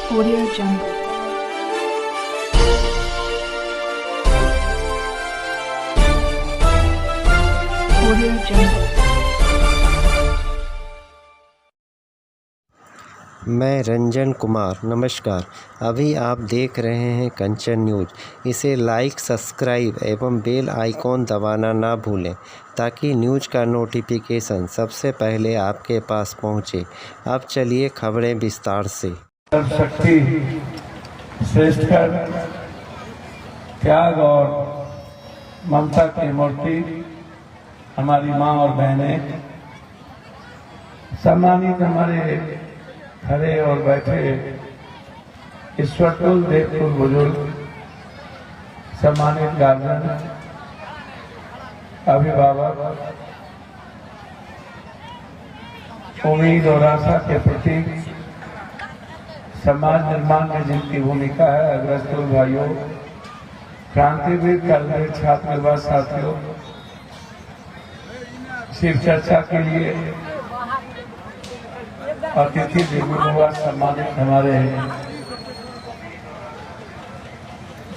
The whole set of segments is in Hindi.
Audio Jungle. Audio Jungle. मैं रंजन कुमार। नमस्कार। अभी आप देख रहे हैं कंचन न्यूज़। इसे लाइक, सब्सक्राइब एवं बेल आइकॉन दबाना ना भूलें ताकि न्यूज़ का नोटिफिकेशन सबसे पहले आपके पास पहुंचे। अब चलिए खबरें विस्तार से। शक्ति श्रेष्ठ कर त्याग और ममता की मूर्ति हमारी माँ और बहनें, सम्मानित हमारे खड़े और बैठे ईश्वरकुल देवकुल बुजुर्ग, सम्मानित गार्जियन, अभिभावक, उम्मीद और आशा के प्रतीक, समाज निर्माण में जिनकी भूमिका है, अग्रस्तुल भाइयों, क्रांतिवीर, कलवीर, छात्रवास साथियों, शिव चर्चा के लिए अतिथि दिव्य सम्मानित हमारे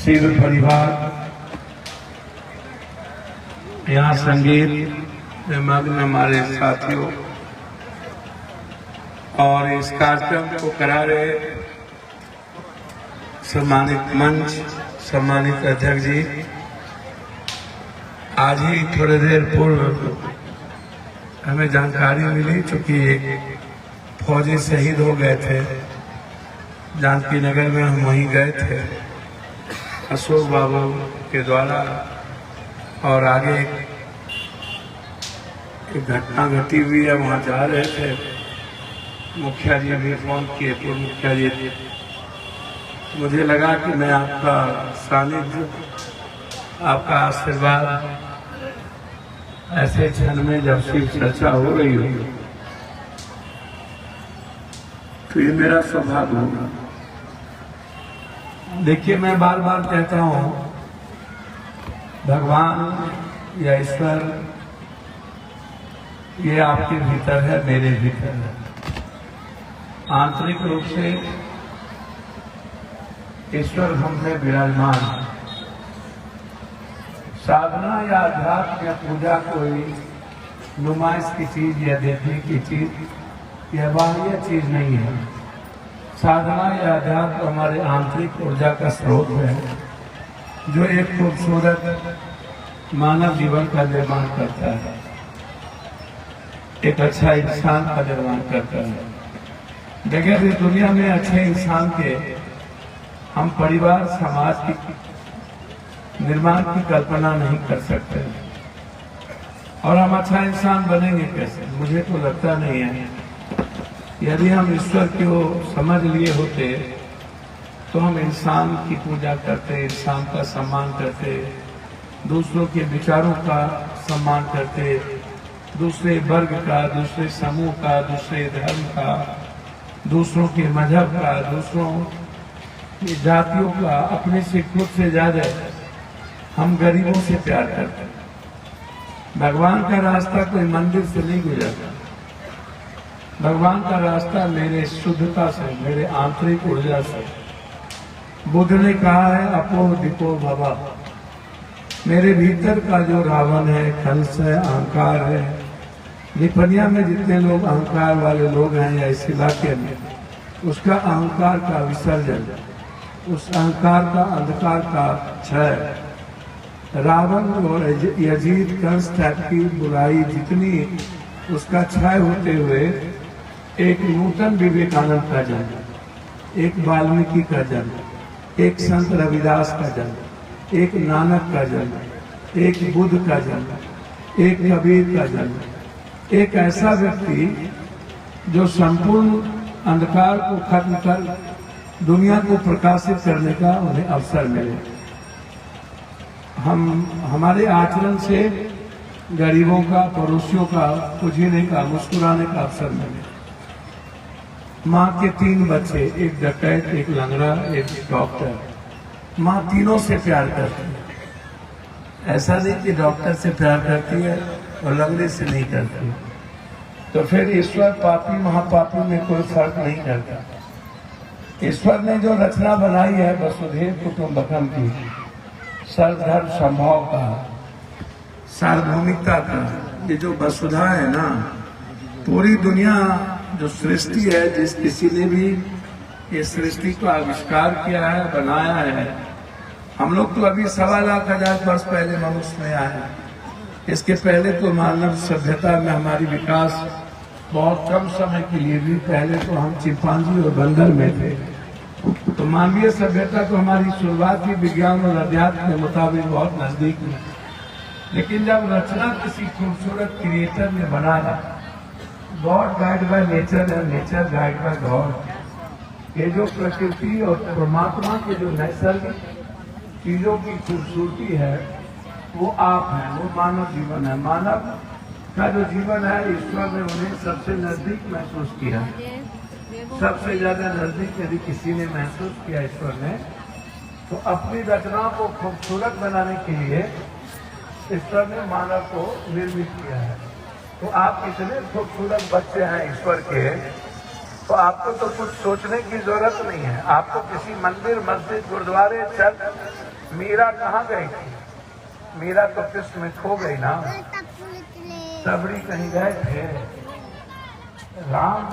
शिव परिवार, यहाँ संगीत में मग्न हमारे साथियों और इस कार्यक्रम को करा रहे सम्मानित मंच, सम्मानित अध्यक्ष जी, आज ही थोड़ी देर पूर्व हमें जानकारी मिली, चूंकि एक फौजी शहीद हो गए थे जानकी नगर में, हम वहीं गए थे अशोक बाबू के द्वारा, और आगे एक घटना घटी हुई है, वहाँ जा रहे थे। मुखिया जी भी फोन किए, पूर्व मुखिया जी, मुझे लगा कि मैं आपका सानिध्य, आपका आशीर्वाद ऐसे क्षण में जब शिव चर्चा हो रही हो तो ये मेरा सौभाग्य होगा। देखिए, मैं बार बार कहता हूं, भगवान या ईश्वर ये आपके भीतर है, मेरे भीतर है। आंतरिक रूप से ईश्वर हमसे विराजमान है। साधना या अध्यात्म या पूजा कोई नुमाइश की चीज या देखने की चीज या बाह्य चीज नहीं है। साधना या अध्यात्म हमारे आंतरिक ऊर्जा का स्रोत है, जो एक खूबसूरत मानव जीवन का निर्माण करता है, एक अच्छा इंसान का निर्माण करता है। बगैर इस दुनिया में अच्छे इंसान के हम परिवार, समाज की निर्माण की कल्पना नहीं कर सकते। और हम अच्छा इंसान बनेंगे कैसे? मुझे तो लगता नहीं है। यदि हम ईश्वर को समझ लिए होते तो हम इंसान की पूजा करते, इंसान का सम्मान करते, दूसरों के विचारों का सम्मान करते, दूसरे वर्ग का, दूसरे समूह का, दूसरे धर्म का, दूसरों के मजहब का, दूसरों की जातियों का, अपने से खुद से ज्यादा हम गरीबों से प्यार करते हैं। भगवान का रास्ता कोई मंदिर से नहीं गुजरता। भगवान का रास्ता मेरे शुद्धता से, मेरे आंतरिक ऊर्जा से। बुद्ध ने कहा है, अपो दीपो भवा। मेरे भीतर का जो रावण है, खलस है, अहंकार है, निपनिया में जितने लोग अहंकार वाले लोग हैं या इस इलाके में, उसका अहंकार का विसर्जन, उस अहंकार का, अंधकार का क्षय। रावण और यजीद, कंस टाइप की बुराई जितनी, उसका क्षय होते हुए एक नूतन विवेकानंद का जन्म, एक वाल्मीकि का जन्म, एक संत रविदास का जन्म, एक नानक का जन्म, एक बुद्ध का जन्म, एक कबीर का जन्म, एक ऐसा व्यक्ति जो संपूर्ण अंधकार को खत्म कर दुनिया को प्रकाशित करने का उन्हें अवसर मिले। हम हमारे आचरण से गरीबों का, पड़ोसियों का पुजीने का, मुस्कुराने का अवसर मिले। माँ के 3 बच्चे, एक डकैत, एक लंगड़ा, एक डॉक्टर। माँ तीनों से प्यार करती है। ऐसा नहीं कि डॉक्टर से प्यार करती है और लंगड़े से नहीं करती। तो फिर ईश्वर पापी महापापी में कोई फर्क नहीं करता। ईश्वर ने जो रचना बनाई है वसुधैव कुटुंबकम की, सर्वधर्म समभाव का, सार्वभौमिकता का, ये जो वसुधा है ना, पूरी दुनिया जो सृष्टि है, जिस किसी ने भी ये सृष्टि को आविष्कार किया है, बनाया है, हम लोग तो अभी 1.25 लाख वर्ष पहले मनुष्य में आए हैं। इसके पहले तो मानव सभ्यता में हमारी विकास बहुत कम समय के लिए भी, पहले तो हम चिंपांजी और बंदर में थे। तो मानवीय सभ्यता को हमारी शुरुआत ही विज्ञान और अध्यात्म के मुताबिक बहुत नजदीक में। लेकिन जब रचना किसी खूबसूरत क्रिएटर ने बनाया, god guide by nature and nature guide by god, ये जो प्रकृति और परमात्मा के जो नैसर्गिक चीजों की खूबसूरती है वो आप हैं, वो मानव जीवन है। मानव का जो जीवन है, ईश्वर ने उन्हें सबसे नजदीक महसूस किया, सबसे ज्यादा नजदीक यदि किसी ने महसूस किया ईश्वर ने, तो अपनी रचना को खूबसूरत बनाने के लिए ईश्वर ने मानव को निर्मित किया है। तो आप इतने खूबसूरत बच्चे हैं ईश्वर के, तो आपको तो कुछ सोचने की जरूरत नहीं है। आपको किसी मंदिर, मस्जिद, गुरुद्वारे, चर्च, मीरा कहाँ गई थी? मीरा तो कृष्ण में खो गई ना, सबरी कहीं गए थे। राम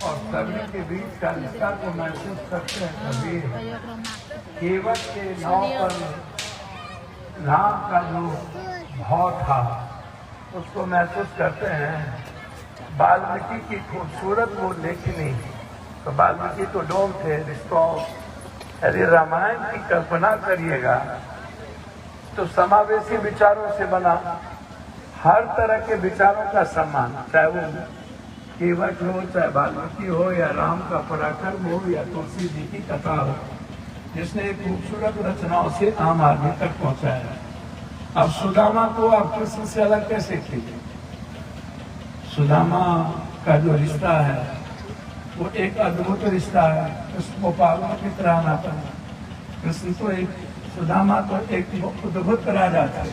और सबरी के बीच का रिश्ता को महसूस करते हैं कबीर। केवट के नाव पर राम का जो भाव था उसको महसूस करते हैं। वाल्मीकि की खूबसूरत वो लेखनी, तो वाल्मीकि तो डोम थे, रिश्तों। यदि रामायण की कल्पना करिएगा तो समावेशी विचारों से बना, हर तरह के विचारों का सम्मान, चाहे वो केवट हो, चाहे वाल्मीकि हो, या राम का पराक्रम हो, या तुलसी जी की कथा हो, जिसने खूबसूरत रचनाओं से आम आदमी तक पहुंचाया। अब सुदामा को आप कृष्ण से अलग कैसे कीजिए? सुदामा का जो रिश्ता है वो एक अद्भुत रिश्ता है। कृष्ण को पागलों की तरह नाता है। कृष्ण तो एक, सुदामा तो एक अद्भुत राजा थे,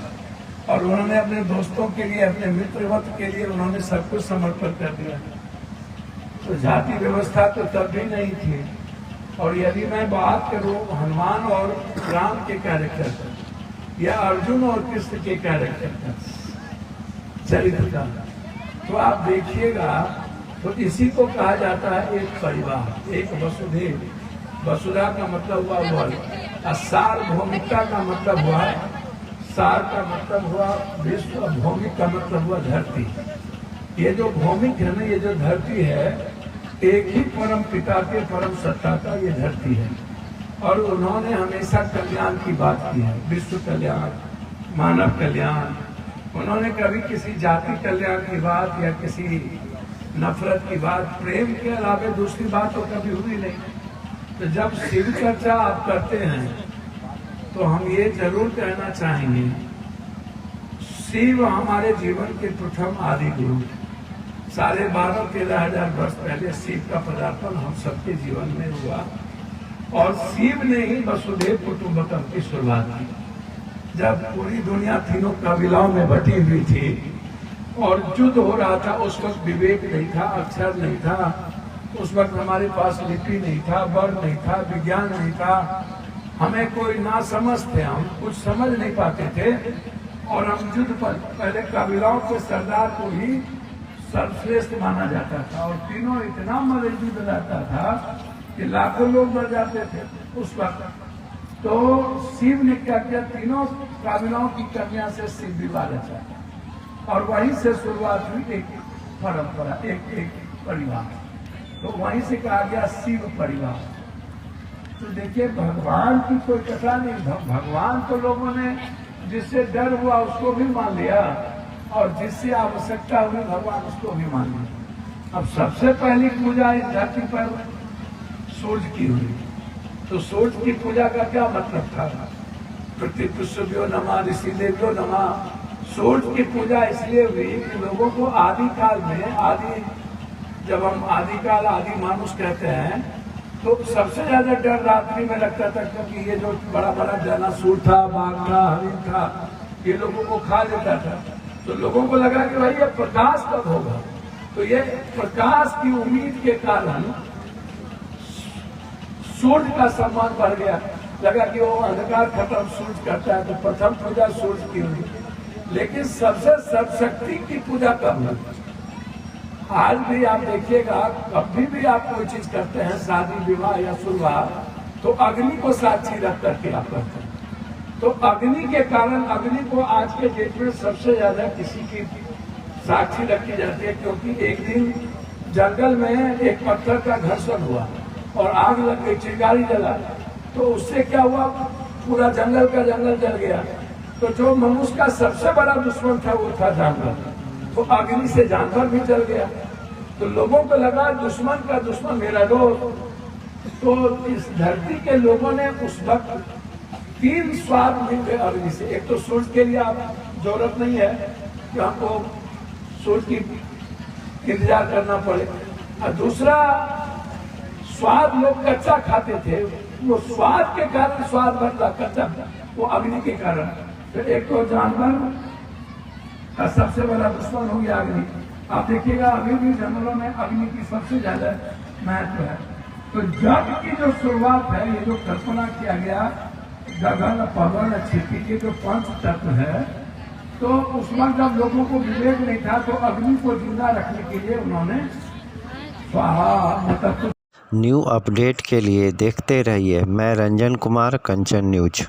और उन्होंने अपने दोस्तों के लिए, अपने मित्रवत के लिए उन्होंने सब कुछ समर्पण कर दिया। तो जाति व्यवस्था तो तब भी नहीं थी। और यदि मैं बात करूं हनुमान और राम के कैरेक्टर पर, या अर्जुन और कृष्ण के कैरेक्टर पर, चरित्र का, तो आप देखिएगा तो इसी को कहा जाता है एक परिवार, एक वसुधैव। वसुधा का मतलब हुआ वन, और सार्वभौमिकता का मतलब हुआ, सार का मतलब हुआ विश्व, और भौमिक का मतलब हुआ धरती। ये जो भौमिक है ना, ये जो धरती है, एक ही परम पिता के परम सत्ता का ये धरती है। और उन्होंने हमेशा कल्याण की बात की है, विश्व कल्याण, मानव कल्याण। उन्होंने कभी किसी जाति कल्याण की बात या किसी नफरत की बात, प्रेम के अलावा दूसरी बात तो कभी हुई नहीं। तो जब शिव चर्चा आप करते हैं तो हम ये जरूर कहना चाहेंगे, शिव हमारे जीवन के प्रथम आदि गुरु। 12,500-13,000 वर्ष पहले शिव का पदार्पण हम सबके जीवन में हुआ, और शिव ने ही वसुधैव कुटुंबकम की शुरुआत की। जब पूरी दुनिया तीनों कबीलाओं में बटी हुई थी और युद्ध हो रहा था, उस वक्त विवेक नहीं था, अक्षर नहीं था, उस वक्त हमारे पास लिपि नहीं था, वर्ण नहीं था, विज्ञान नहीं था, हमें कोई ना समझ थे, हम कुछ समझ नहीं पाते थे। और हम युद्ध पर पहले कबीलाओं के सरदार को ही सर्वश्रेष्ठ माना जाता था, और तीनों इतना मजबूत रहता था कि लाखों लोग मर जाते थे उस वक्त। तो शिव ने क्या किया, तीनों कबीलाओं की कन्या से शिव विवाह रचा, और वहीं से शुरुआत हुई एक परंपरा, एक परिवार। तो वहीं से कहा गया शिव परिवार। तो देखिए, भगवान की कोई कथा नहीं, भगवान तो लोगों ने जिससे डर हुआ उसको भी मान लिया, और जिससे आवश्यकता हुई भगवान उसको भी मान लिया। अब सबसे पहली पूजा इस धरती पर सूर्य की हुई। तो सूर्य की पूजा का क्या मतलब था? पृथ्वी नमः, ऋषि देव्यो नमः। सूर्य की पूजा इसलिए हुई कि लोगों को आदि काल में, जब हम आदिकाल, आदि मानुष कहते हैं, तो सबसे ज्यादा डर रात्रि में लगता था, क्योंकि ये जो बड़ा बड़ा डायनासोर था, बाघ था, हरिण था, ये लोगों को खा लेता था। तो लोगों को लगा कि भाई ये प्रकाश कब होगा। तो ये प्रकाश की उम्मीद के कारण सूर्य का सम्मान बढ़ गया, लगा कि वो अंधकार खत्म सूर्य करता है तो प्रथम पूजा सूर्य की हुई। लेकिन सबसे सर्वशक्ति की पूजा कब हुई? आज भी आप देखिएगा, कभी भी आप कोई चीज करते हैं, शादी विवाह या सुलह, तो अग्नि को साक्षी रख करके आप करते हैं। तो अग्नि के कारण, अग्नि को आज के डेट में सबसे ज्यादा किसी की साक्षी रखी जाती है, क्योंकि एक दिन जंगल में एक पत्थर का घर्षण हुआ और आग लग गई, चिंगारी जला, तो उससे क्या हुआ, पूरा जंगल का जंगल जल गया। तो जो मनुष्य का सबसे बड़ा दुश्मन था वो था जानवर, तो अग्नि से जानवर भी जल गया। तो लोगों को लगा दुश्मन का दुश्मन मेरा दोस्त। तो इस धरती के लोगों ने उस वक्त 3 स्वाद मिल गए अग्नि से। एक तो सूर्य के लिए आप जरूरत नहीं है कि हमको सूर्य की इंतजार करना पड़े, और दूसरा स्वाद लोग कच्चा खाते थे, वो स्वाद के कारण स्वाद बदला कच्चा, वो अग्नि के कारण। तो एक तो जानवर का सबसे बड़ा दुश्मन हो गया अग्नि। आप देखिएगा अभी भी जंगलों में अग्नि की सबसे ज्यादा महत्व है। तो जग की जो शुरुआत है, ये जो कल्पना किया गया गगन पवन क्षिति के जो 5 तत्व है, तो उस वक्त जब लोगों को विवेक नहीं था तो अग्नि को जिंदा रखने के लिए उन्होंने स्वाहा मतलब। न्यू अपडेट के लिए देखते रहिए मैं रंजन कुमार, कंचन न्यूज।